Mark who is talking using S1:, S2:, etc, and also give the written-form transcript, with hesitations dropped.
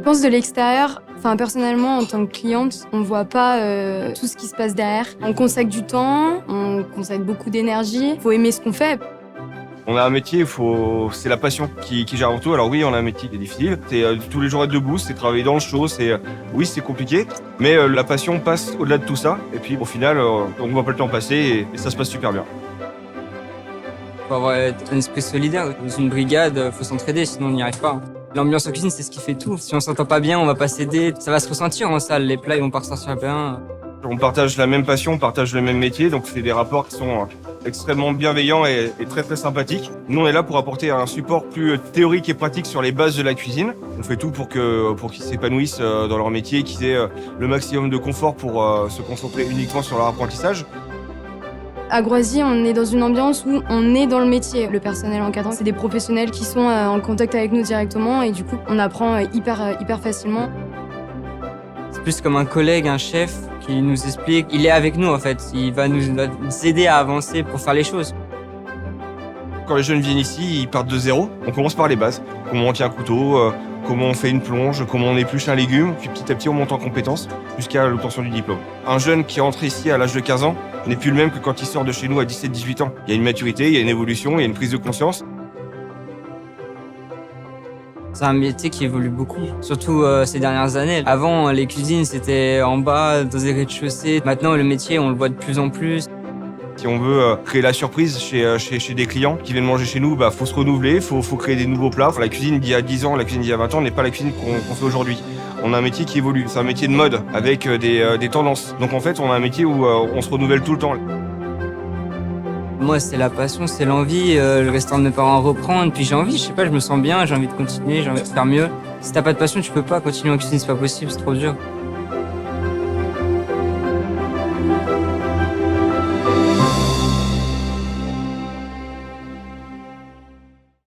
S1: pense de l'extérieur, personnellement, en tant que cliente, on voit pas tout ce qui se passe derrière. On consacre du temps, on consacre beaucoup d'énergie. Il faut aimer ce qu'on fait.
S2: On a un métier, c'est la passion qui gère avant tout. Alors oui, on a un métier qui est difficile. C'est tous les jours être debout, c'est travailler dans le show. Oui, c'est compliqué, mais la passion passe au-delà de tout ça. Et puis au final, on voit pas le temps passer et ça se passe super bien.
S3: Faut avoir un esprit solidaire. Dans une brigade, faut s'entraider, sinon on n'y arrive pas. L'ambiance en cuisine, c'est ce qui fait tout. Si on s'entend pas bien, on va pas s'aider. Ça va se ressentir en salle. Les plats, ils vont pas ressortir bien.
S2: On partage la même passion, on partage le même métier, donc c'est des rapports qui sont extrêmement bienveillants et très très sympathiques. Nous, on est là pour apporter un support plus théorique et pratique sur les bases de la cuisine. On fait tout pour qu'ils s'épanouissent dans leur métier, qu'ils aient le maximum de confort pour se concentrer uniquement sur leur apprentissage.
S1: À Groisy, on est dans une ambiance où on est dans le métier. Le personnel encadrant, c'est des professionnels qui sont en contact avec nous directement et du coup, on apprend hyper facilement.
S3: C'est plus comme un collègue, un chef qui nous explique. Il est avec nous en fait. Il va nous aider à avancer pour faire les choses.
S2: Quand les jeunes viennent ici, ils partent de zéro. On commence par les bases. Comment on tient un couteau, comment on fait une plonge, comment on épluche un légume. Puis petit à petit, on monte en compétences jusqu'à l'obtention du diplôme. Un jeune qui rentre ici à l'âge de 15 ans n'est plus le même que quand il sort de chez nous à 17-18 ans. Il y a une maturité, il y a une évolution, il y a une prise de conscience.
S3: C'est un métier qui évolue beaucoup, surtout ces dernières années. Avant, les cuisines, c'était en bas, dans les rez-de-chaussée. Maintenant, le métier, on le voit de plus en plus.
S2: Si on veut créer la surprise chez des clients qui viennent manger chez nous, faut se renouveler, faut créer des nouveaux plats. La cuisine d'il y a 10 ans, la cuisine d'il y a 20 ans n'est pas la cuisine qu'on fait aujourd'hui. On a un métier qui évolue, c'est un métier de mode avec des tendances. Donc en fait, on a un métier où on se renouvelle tout le temps.
S3: Moi, c'est la passion, c'est l'envie. Le restaurant de mes parents reprendre. Puis j'ai envie, je sais pas, je me sens bien, j'ai envie de continuer, j'ai envie de faire mieux. Si t'as pas de passion, tu peux pas continuer en cuisine, c'est pas possible, c'est trop dur.